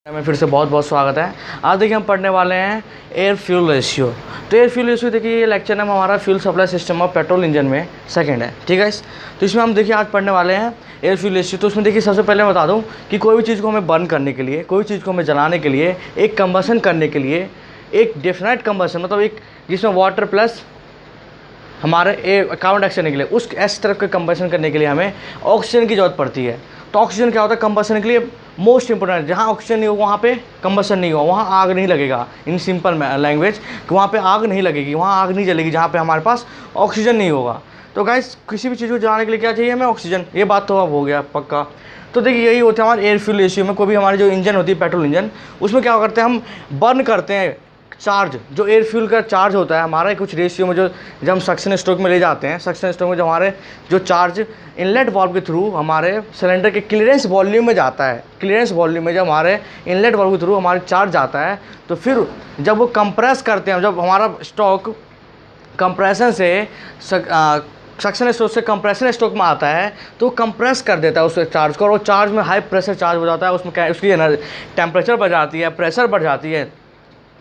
में फिर से बहुत बहुत स्वागत है। आज देखिए हम पढ़ने वाले हैं एयर फ्यूल रेशियो। तो एयर फ्यूल रेशियो देखिए ये लेक्चर नाम हमारा fuel supply system of petrol engine में सेकंड है, ठीक है। तो इसमें हम देखिए आज पढ़ने वाले हैं एयर फ्यूल रेशियो। तो उसमें देखिए सबसे पहले मैं बता दूं कि कोई भी चीज़ को हमें बर्न करने के लिए, कोई चीज़ को हमें जलाने के लिए, एक कंबशन करने के लिए, एक डेफिनेट कंबशन मतलब एक जिसमें वाटर प्लस हमारे कार्बन डाइऑक्साइड निकले, उस इस तरह के कंबशन करने के लिए हमें ऑक्सीजन की ज़रूरत पड़ती है। तो ऑक्सीजन क्या होता है कंबशन के लिए मोस्ट इंपॉर्टेंट। जहाँ ऑक्सीजन नहीं होगा वहाँ पे कंबशन नहीं होगा, वहाँ आग नहीं लगेगा। इन सिंपल लैंग्वेज कि वहाँ पे आग नहीं लगेगी, वहाँ आग नहीं जलेगी जहाँ पे हमारे पास ऑक्सीजन नहीं होगा। तो गाइस किसी भी चीज़ को जलाने के लिए क्या चाहिए हमें? ऑक्सीजन। ये बात तो अब हो गया पक्का। तो देखिए यही होता है हमारे एयर फ्यूल रेशियो में। कोई भी हमारी जो इंजन होती है पेट्रोल इंजन, उसमें क्या करते हैं हम बर्न करते हैं चार्ज। जो एयर फ्यूल का चार्ज होता है हमारा कुछ रेशियो में, जो जब हम सक्शन स्ट्रोक में ले जाते हैं, सक्शन स्ट्रोक में जो हमारे जो चार्ज इनलेट वाल्व के थ्रू हमारे सिलेंडर के क्लियरेंस वॉल्यूम में जाता है, क्लियरेंस वॉल्यूम में जब हमारे इनलेट वाल्व के थ्रू हमारे चार्ज जाता है, तो फिर जब वो कंप्रेस करते हैं, जब हमारा स्टॉक कंप्रेशन से सक्शन स्ट्रोक से कंप्रेशन स्ट्रोक में आता है तो कंप्रेस कर देता है उस चार्ज को, और वो चार्ज में हाई प्रेशर चार्ज हो जाता है। उसमें क्या उसकी टेम्परेचर बढ़ जाती है, प्रेशर बढ़ जाती है।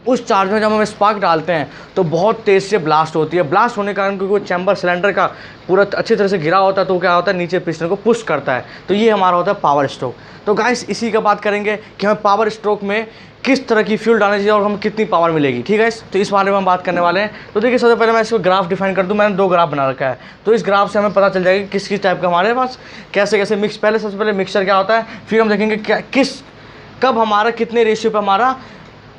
उस चार्ज में जब हम स्पार्क डालते हैं तो बहुत तेज़ से ब्लास्ट होती है। ब्लास्ट होने के कारण क्योंकि वो चैम्बर सिलेंडर का पूरा अच्छी तरह से घिरा होता है, तो क्या होता है नीचे पिस्टन को पुश करता है। तो ये हमारा होता है पावर स्ट्रोक। तो गाइस इसी का बात करेंगे कि हमें पावर स्ट्रोक में किस तरह की फ्यूल डालनी चाहिए और हमें कितनी पावर मिलेगी, ठीक है। तो इस बारे में हम बात करने वाले हैं। तो देखिए सबसे पहले मैं इसको ग्राफ डिफाइन कर दूं। मैंने दो ग्राफ बना रखा है, तो इस ग्राफ से हमें पता चल जाएगा किस किस टाइप का हमारे पास कैसे कैसे मिक्स। पहले सबसे पहले मिक्सचर क्या होता है, फिर हम देखेंगे क्या किस कब हमारा कितने रेशियो पर हमारा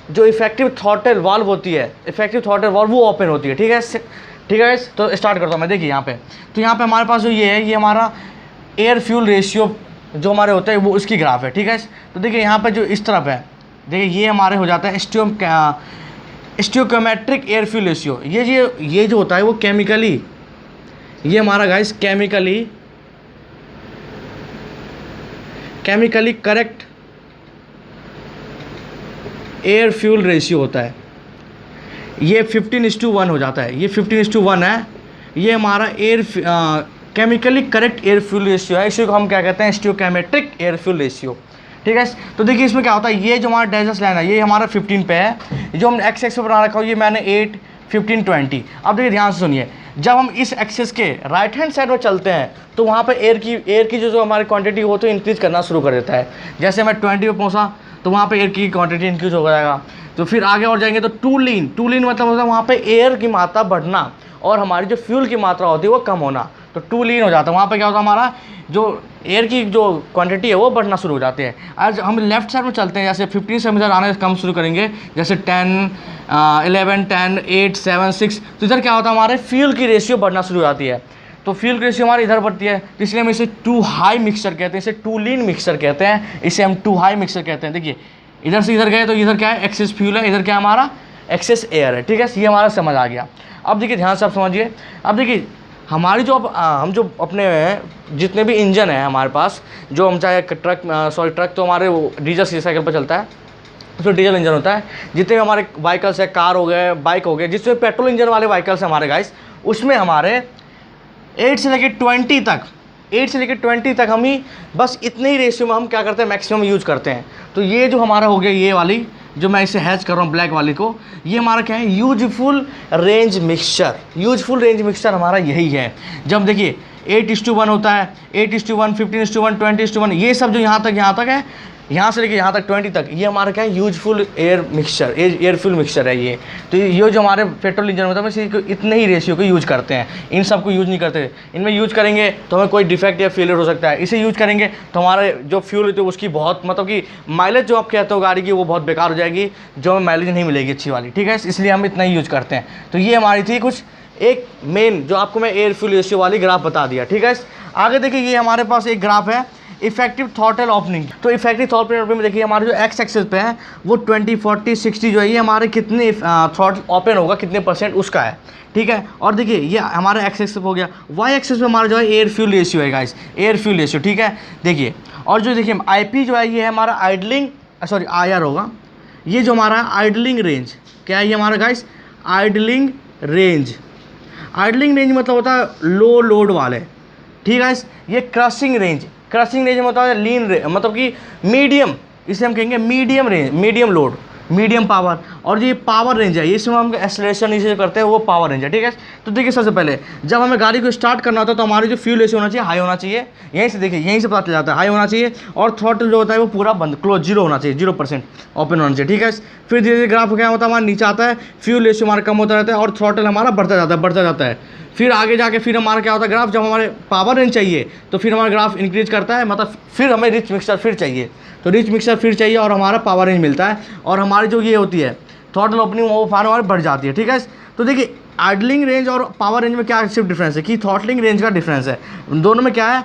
जो इफेक्टिव थ्रॉटल वाल्व होती है, इफेक्टिव थ्रॉटल वाल्व वो ओपन होती है, ठीक है। ठीक है तो स्टार्ट करता हूँ मैं। देखिए यहाँ पे, तो यहाँ पे हमारे पास जो ये है, ये हमारा एयर फ्यूल रेशियो जो हमारे होता है वो इसकी ग्राफ है, ठीक है। तो देखिए यहाँ पे जो इस तरफ है, देखिए ये हमारे हो जाता है स्टोइकोमेट्रिक एयर फ्यूल रेशियो। ये जो होता है वो केमिकली, ये हमारा guys chemically correct air fuel ratio होता है। ये 15:1 हो जाता है, ये 15:1 है। ये हमारा chemically correct air fuel ratio है। इसी को हम क्या कहते हैं? स्टोइकोमेट्रिक एयर फ्यूल रेशियो, ठीक है। तो देखिए इसमें क्या होता है, ये जो हमारा डेजर्स लाइन है ये हमारा 15 पे है, जो हमने एक्स एक्स पे बना रखा है ये मैंने 8, 15, 20। अब देखिए ध्यान से सुनिए, जब हम इस एक्सेस के राइट हैंड साइड में चलते हैं तो वहाँ पे एयर की जो हमारी क्वांटिटी हो तो इंक्रीज़ करना शुरू कर देता है। जैसे मैं 20 पे पहुँचा तो वहाँ पे एयर की क्वांटिटी इंक्रीज हो जाएगा। तो फिर आगे और जाएंगे तो टू लीन मतलब होता है वहाँ पे एयर की मात्रा बढ़ना और हमारी जो फ्यूल की मात्रा होती है वो कम होना। तो टू लीन हो जाता है, वहाँ पे क्या होता है हमारा जो एयर की जो क्वांटिटी है वो बढ़ना शुरू हो जाती है। आज हम लेफ्ट साइड में चलते हैं, जैसे 15 से हम इधर आने कम शुरू करेंगे, जैसे 10, 11, 10, 8, 7, 6। तो इधर क्या होता है हमारे फ्यूल की रेशियो बढ़ना शुरू हो जाती है। तो फ्यूल की रेशियो हमारी इधर बढ़ती है, तो इसलिए हम इसे टू हाई मिक्सचर कहते हैं, इसे टू लीन मिक्सचर कहते हैं, इसे हम टू हाई मिक्सचर कहते हैं। देखिए इधर से इधर गए तो इधर क्या है? एक्सेस फ्यूल है, इधर क्या है हमारा? एक्सेस एयर है, ठीक है। ये हमारा समझ आ गया। अब देखिए ध्यान से आप समझिए। अब देखिए हमारी जो हम जो अपने जितने भी इंजन है हमारे पास, जो हम चाहे ट्रक तो हमारे डीजल साइकिल पर चलता है, उसमें डीजल इंजन होता है। जितने भी हमारे व्हीकल्स है, कार हो गए, बाइक हो गए, जिसमें पेट्रोल इंजन वाले व्हीकल्स हैं हमारे गाइस, उसमें हमारे 8 से लेकर 20 तक हम ही बस इतने ही रेशियो में हम क्या करते हैं? मैक्सिमम यूज करते हैं। तो ये जो हमारा हो गया, ये वाली जो मैं इसे हैच कर रहा हूँ ब्लैक वाली को, ये हमारा क्या है? Useful range mixture. Useful range mixture हमारा यही है। जब देखिए 8:1 होता है, 8:1, 15:1, 20:1, ये सब जो यहाँ तक है, यहाँ से लेके यहाँ तक 20 तक, ये हमारा क्या है? Useful air mixture, air fuel mixture है ये। तो ये जो हमारे पेट्रोल इंजन होता है इसी को इतने ही रेशियो को यूज करते हैं, इन सब को यूज नहीं करते। इनमें यूज करेंगे तो हमें कोई डिफेक्ट या फेलियर हो सकता है, इसे यूज करेंगे तो हमारे जो फ्यूल होती है उसकी बहुत मतलब कि माइलेज जो आप कहते हो गाड़ी की वो बहुत बेकार हो जाएगी, जो हमें माइलेज नहीं मिलेगी अच्छी वाली, ठीक है। इसलिए हम इतना ही यूज करते हैं। तो ये हमारी थी कुछ एक मेन जो आपको मैं एयर फ्यूल रेशियो वाली ग्राफ बता दिया, ठीक है। आगे देखिए ये हमारे पास एक ग्राफ है इफेक्टिव थ्रॉटल ओपनिंग। तो इफेक्टिव थ्रॉटल ओपनिंग में देखिए हमारे जो एक्स एक्सिस पे है वो 20, 40, 60 जो है ये हमारे कितने थ्रॉटल ओपन होगा, कितने % उसका है, ठीक है। और देखिए ये हमारा एक्स एक्सिस हो गया। वाई एक्सिस पे हमारा जो है एयर फ्यूल रेशियो है गाइस, एयर फ्यूल रेशियो, ठीक है। देखिए और जो देखिए IP जो है ये है हमारा आइडलिंग, सॉरी IR होगा। ये जो हमारा आइडलिंग रेंज क्या है? ये हमारा guys idling range. Idling range मतलब होता है लो लोड वाले, ठीक है। ये क्रशिंग रेंज, क्रशिंग रेंज में होता है लीन रेंज, मतलब कि मीडियम इसे हम कहेंगे medium range, medium load, medium power. और ये पावर रेंज है, इसमें हम एक्सेलरेशन इसे करते हैं, वो पावर रेंज है, ठीक है। तो देखिए सबसे पहले जब हमें गाड़ी को स्टार्ट करना होता है तो हमारी जो फ्यूल रेशियो होना चाहिए हाई होना चाहिए, यहीं से देखिए, यहीं से पता चल जाता है, हाई होना चाहिए। और थ्रॉटल जो होता है वो पूरा बंद, क्लोज, जीरो होना चाहिए, 0% ओपन होना चाहिए, ठीक है। फिर धीरे धीरे ग्राफ क्या होता है, हमारा नीचे आता है, फ्यूल रेशियो हमारा कम होता रहता है और थ्रॉटल हमारा बढ़ता जाता है, बढ़ता जाता है। फिर आगे जाके फिर हमारा क्या होता है ग्राफ, जब हमारे पावर रेंज चाहिए तो फिर हमारा ग्राफ इंक्रीज करता है, मतलब फिर हमें रिच मिक्सचर फिर चाहिए, तो रिच मिक्सचर फिर चाहिए और हमारा पावर रेंज मिलता है। और हमारी जो ये होती है थ्रॉटल ओपनिंग वो फार हमारी बढ़ जाती है, ठीक है। तो देखिए आइडलिंग रेंज और पावर रेंज में क्या सिर्फ डिफरेंस है कि थ्रॉटलिंग रेंज का डिफरेंस है, दोनों में क्या है,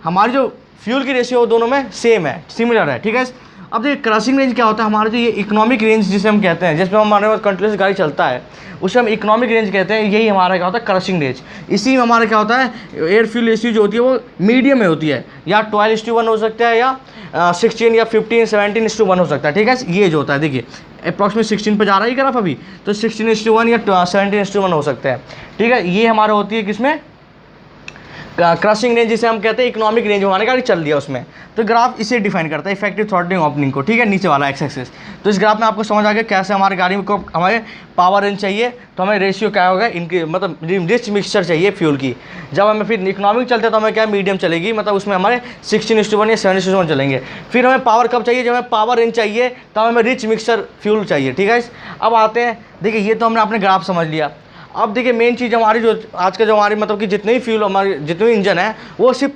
हमारी जो फ्यूल की रेशियो दोनों में सेम है, सिमिलर है, ठीक है। अब देखिए क्रशिंग रेंज क्या होता है, हमारा जो ये इकोनॉमिक रेंज जिसे हम कहते हैं, जिसमें हमारे पास कंटिन्यूस गाड़ी चलता है उसे हम इकोनॉमिक रेंज कहते हैं, यही हमारा क्या होता है क्रशिंग रेंज। इसी में हमारा क्या होता है एयर फ्यूल रेशियो जो होती है वो मीडियम में होती है, या 12:1 हो सकता है, या 16 या 15 17:1 हो सकता है, ठीक है। ये जो होता है देखिए अप्रॉक्सीमेट 16 पे जा रहा है ग्राफ अभी, तो 16:1 या 17:1 हो सकता है, ठीक है। ये हमारा होती है किसमें, क्रशिंग रेंज जिसे हम कहते हैं इकोनॉमिक रेंज, हमारे गाड़ी चल दिया उसमें। तो ग्राफ इसे डिफाइन करता है इफेक्टिव थ्रॉटलिंग ओपनिंग को, ठीक है, नीचे वाला एक्स एक्सिस। तो इस ग्राफ में आपको समझ आ गया कैसे हमारी गाड़ी को हमें पावर रेंज चाहिए, तो हमें रेशियो क्या होगा, इनकी मतलब रिच मिक्सचर चाहिए फ्यूल की। जब हमें फिर इकोनॉमिक चलते हैं तो हमें क्या मीडियम चलेगी, मतलब उसमें हमारे 16:1 या 7:1 चलेंगे। फिर हमें पावर कब चाहिए, जब हमें पावर रेंज चाहिए तब हमें रिच मिक्सचर फ्यूल चाहिए, ठीक है। अब आते हैं, देखिए ये तो हमने अपने ग्राफ समझ लिया। अब देखिए मेन चीज़ हमारी जो आज का जो हमारी मतलब कि जितने भी फ्यूल हमारे जितने भी इंजन है वो सिर्फ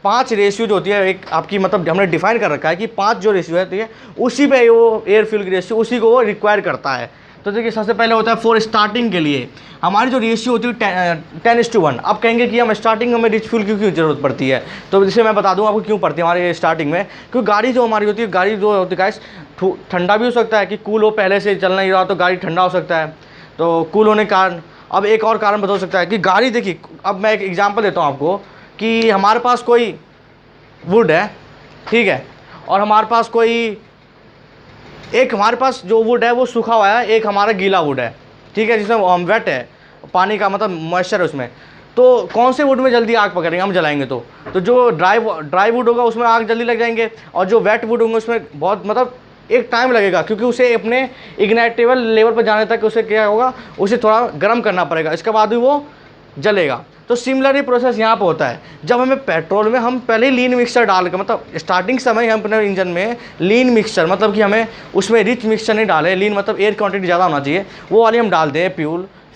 पाँच रेशियो जो होती है, एक आपकी मतलब हमने डिफाइन कर रखा है कि 5 जो रेशियो है, तो ये उसी पे वो एयर फ्यूल की रेशियो उसी को वो रिक्वायर करता है। तो देखिए सबसे पहले होता है फॉर स्टार्टिंग के लिए हमारी जो रेशियो होती है 10:1। अब कहेंगे कि हम स्टार्टिंग में रिच फ्यूल की क्यों जरूरत पड़ती है, तो इसे मैं बता दूँ आपको क्यों पड़ती है हमारे स्टार्टिंग में। क्योंकि गाड़ी जो हमारी होती है, गाड़ी जो होती है गाइस, ठंडा भी हो सकता है कि कूल हो, पहले से चल नहीं रहा तो गाड़ी ठंडा हो सकता है, तो कूल होने के कारण। अब एक और कारण बता सकता है कि गाड़ी, देखिए अब मैं एक एग्जांपल देता हूँ आपको कि हमारे पास कोई वुड है, ठीक है, और हमारे पास कोई एक हमारे पास जो वुड है वो सूखा हुआ है, एक हमारा गीला वुड है, ठीक है, जिसमें वेट है, पानी का मतलब मॉइस्चर है उसमें। तो कौन से वुड में जल्दी आग पकड़ेंगे हम जलाएंगे, तो जो ड्राई वुड होगा उसमें आग जल्दी लग जाएंगे, और जो वेट वुड होंगे उसमें बहुत मतलब एक टाइम लगेगा, क्योंकि उसे अपने इग्नाइटेबल लेवल पर जाने तक उसे क्या होगा, उसे थोड़ा गर्म करना पड़ेगा, इसके बाद भी वो जलेगा। तो सिमिलर ही प्रोसेस यहाँ पे होता है। जब हमें पेट्रोल में हम पहले लीन मिक्सचर डाल के, मतलब स्टार्टिंग समय हम अपने इंजन में लीन मिक्सचर, मतलब कि हमें उसमें रिच मिक्सचर नहीं डाले, लीन मतलब एयर क्वांटिटी ज़्यादा होना चाहिए, वो वाली हम डाल दें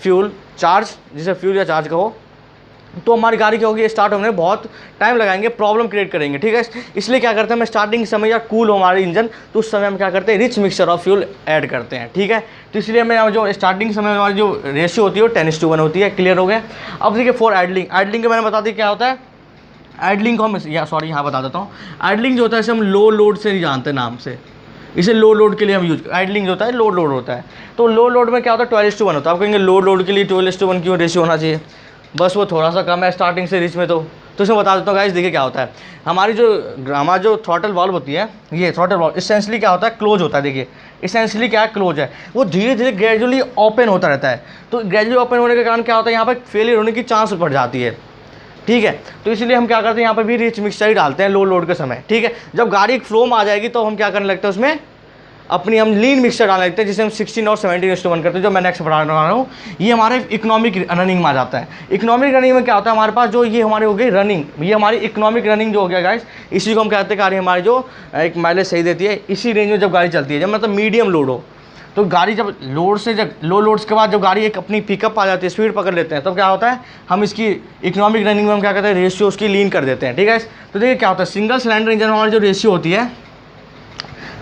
फ्यूल चार्ज, जिसे फ्यूल या चार्ज कहो, तो हमारी गाड़ी क्या होगी, स्टार्ट होने में बहुत टाइम लगाएंगे, प्रॉब्लम क्रिएट करेंगे, ठीक है। इसलिए क्या करते हैं हम स्टार्टिंग समय या कूल हो हमारे इंजन, तो उस समय हम क्या करते हैं rich mixture of fuel add करते हैं, ठीक है। तो इसलिए हमें जो स्टार्टिंग समय हमारी जो रेशियो होती है वो 10:1 होती है, क्लियर हो गया। अब देखिए फॉर आइडलिंग, आइडलिंग के मैंने बता दी क्या होता है। आइडलिंग को हम यहाँ बता देता हूँ। आइडलिंग जो होता है इसे हम लो लोड से नहीं जानते नाम से, इसे लो लोड के लिए हम यूज, आइडलिंग जो होता है लो लोड होता है। तो लो लोड में क्या होता है 12:1 होता है। आप कहेंगे लो लोड के लिए 12:1 क्यों रेशियो होना चाहिए, बस वो थोड़ा सा कम है स्टार्टिंग से रिच में। तो इसमें बता देता हूँ गाइस, देखिए क्या होता है, हमारी जो थ्रॉटल वाल्व होती है, ये थ्रॉटल वाल्व इसेंशियली क्या होता है, क्लोज होता है। देखिए इसेंशियली क्या है, क्लोज है, वो धीरे धीरे ग्रेजुअली ओपन होता रहता है। तो ग्रेजुअली ओपन होने के कारण क्या होता है, यहाँ पर फेलियर होने की चांस बढ़ जाती है, ठीक है। तो इसलिए हम क्या करते हैं, यहाँ पर भी रिच मिक्सचर ही डालते हैं लो लोड के समय, ठीक है। जब गाड़ी एक फ्लो में आ जाएगी तो हम क्या करने लगते हैं, उसमें अपनी हम लीन मिक्सचर डालने लगते हैं, जिसे हम 16 और 17:1 करते हैं, जो मैं नेक्स्ट पढ़ा रहा हूँ। ये हमारे इकोनॉमिक रनिंग में आ जाता है। इकोनॉमिक रनिंग में क्या होता है, हमारे पास जो ये हमारी हो गई रनिंग, ये हमारी इकोनॉमिक रनिंग जो हो गया गाइस, इसी को हम कहते हैं गाड़ी हमारी जो एक माइलेज सही देती है, इसी रेंज में जब गाड़ी चलती है, जब मतलब मीडियम लोड हो। तो गाड़ी जब लोड से, जब लो लोड्स के बाद जब गाड़ी एक अपनी पिकअप आ जाती है, स्पीड पकड़ लेते हैं, तब क्या होता है, हम इसकी इकोनॉमिक रनिंग में हम क्या कहते हैं, रेशियो उसकी लीन कर देते हैं, ठीक है। तो देखिए क्या होता है, सिंगल सिलेंडर इंजन में हमारी जो रेशियो होती है,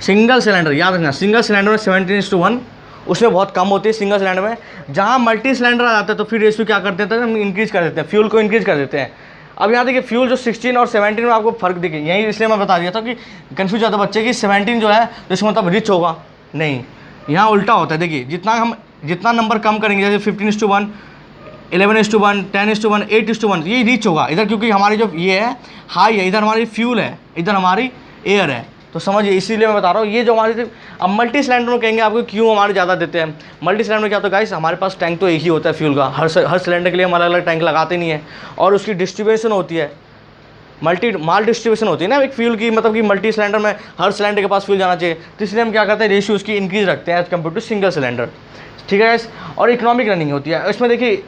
सिंगल सिलेंडर याद रखना, सिंगल सिलेंडर में 17:1 उसमें बहुत कम होती है सिंगल सिलेंडर में। जहाँ मल्टी सिलेंडर आ जाता है तो फिर रेशियो क्या करते हैं, हम इंक्रीज़ कर देते हैं, फ्यूल को इंक्रीज़ कर देते हैं। अब यहाँ देखिए फ्यूल जो 16 और 17 में आपको फर्क दिखे, यही इसलिए मैं बता दिया था कि कन्फ्यूज जाता बच्चे कि 17 जो है तो इसका मतलब रिच होगा, नहीं, यहाँ उल्टा होता है। देखिए जितना नंबर कम करेंगे, जैसे 15:1, 11:1, 10:1, 8:1, ये रिच होगा इधर, क्योंकि हमारी जो ये है हाई है, इधर हमारी फ्यूल है, इधर हमारी एयर है। तो समझिए, इसीलिए मैं बता रहा हूँ ये जो हमारे, अब मल्टी सिलेंडर में कहेंगे आपको क्यों हमारे ज़्यादा देते हैं। मल्टी सिलेंडर में क्या होता है गाइस, हमारे पास टैंक तो एक ही होता है फ्यूल का, हर सिलेंडर के लिए हम अलग अलग टैंक लगाते नहीं है, और उसकी डिस्ट्रीब्यूशन होती है, माल डिस्ट्रीब्यूशन होती है ना एक फ्यूल की, मतलब कि मल्टी सिलेंडर में हर सिलेंडर के पास फ्यूल जाना चाहिए, तो इसलिए हम क्या करते हैं रेशियो उसकी इंक्रीज रखते हैं as compare to single cylinder, ठीक है गाइस। और इकोनॉमिक रनिंग होती है इसमें। देखिए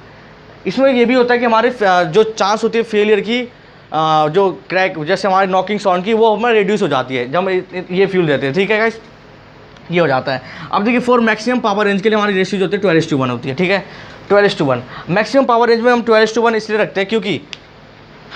इसमें ये भी होता है कि हमारे जो चांस होती है फेलियर की, जो क्रैक जैसे हमारी नॉकिंग साउंड की, वो हमारे रिड्यूस हो जाती है जब हम ये फ्यूल देते हैं, ठीक है गाइस, ये हो जाता है। अब देखिए फॉर मैक्सिमम पावर रेंज के लिए हमारी रेशियो जो होती है 12:1 होती है, ठीक है, 12:1। मैक्सिमम पावर रेंज में हम 12:1 इसलिए रखते हैं क्योंकि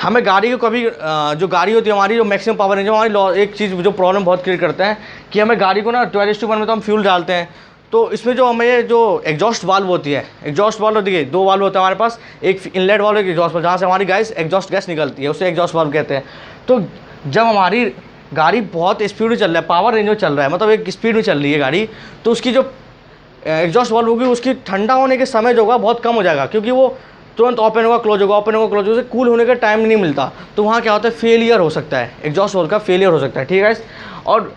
हमें गाड़ी को कभी जो गाड़ी होती है हमारी, जो मैक्सिमम पावर रेंज में हमारी एक चीज़ जो प्रॉब्लम बहुत क्रिएट करता है कि हमें गाड़ी को ना 12:1 में तो हम फ्यूल डालते हैं, तो इसमें जो हमें जो एग्जॉस्ट वाल्व होती है, एग्जॉस्ट वाल्व देखिए 2 वाल्व होता है हमारे पास, एक इनलेट वाल्व एक एग्जॉस्ट वाल्व, जहाँ से हमारी एग्जॉस्ट गैस निकलती है उसे एग्जॉस्ट वाल्व कहते हैं। तो जब हमारी गाड़ी बहुत स्पीड में चल रहा है, पावर रेंज में चल रहा है, मतलब एक स्पीड में चल रही है गाड़ी, तो उसकी जो एग्जॉस्ट वाल्व होगी उसकी ठंडा होने के समय जो होगा बहुत कम हो जाएगा, क्योंकि वो तुरंत ओपन होगा क्लोज होगा, ओपन होगा क्लोज होगा, कूल होने का टाइम नहीं मिलता, तो वहाँ क्या होता है फेलियर हो सकता है, एग्जॉस्ट वाल्व का फेलियर हो सकता है, ठीक है। और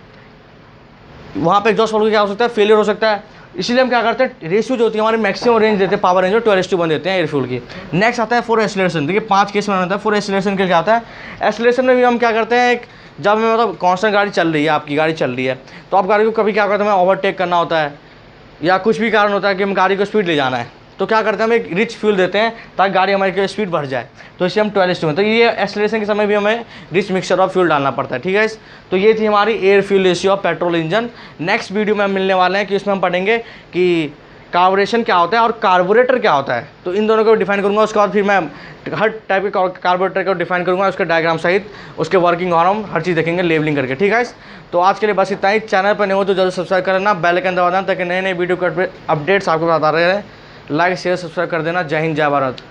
वहाँ पे एग्जॉस्ट वाल्व का क्या हो सकता है फेलियर हो सकता है, इसलिए हम क्या करते हैं रेशियो जो होती है हमारी मैक्सिमम रेंज देते हैं पावर रेंज में 12:1 देते हैं एयर फ्यूल की। नेक्स्ट आता है फॉर एक्सीलरेशन। देखिए 5 केस में आता है फॉर एक्सीलरेशन के लिए क्या आता है, एक्सीलरेशन में भी हम क्या करते हैं, जब मतलब कांस्टेंट गाड़ी चल रही है, आपकी गाड़ी चल रही है, तो आप गाड़ी को कभी क्या करते हैं हमें ओवरटेक करना होता है, या कुछ भी कारण होता है कि हम गाड़ी को स्पीड ले जाना है, तो क्या करते हैं हम एक रिच फ्यूल देते हैं ताकि गाड़ी हमारी की स्पीड बढ़ जाए, तो इससे हम 12:1, तो ये एक्सीलरेशन के समय भी हमें रिच मिक्सचर ऑफ फ्यूल डालना पड़ता है, ठीक है। तो ये थी हमारी air fuel ratio of petrol engine. Next video में हम मिलने वाले हैं कि इसमें हम पढ़ेंगे कि कार्बोरेशन क्या होता है और कार्बोरेटर क्या होता है, तो इन दोनों को डिफाइन करूंगा। उसके बाद फिर मैं हर टाइप के कार्बोरेटर को डिफाइन करूंगा, उसके डायग्राम सहित, उसके वर्किंग और हम हर चीज़ देखेंगे लेबलिंग करके, ठीक है। तो आज के लिए बस इतना ही। चैनल पर नहीं हो तो जल्द सब्सक्राइब कर लेना, बेल आइकन दबा देना ताकि नए नए वीडियो के अपडेट्स आपको बता रहे हैं। लाइक शेयर सब्सक्राइब कर देना। जय हिंद जय भारत।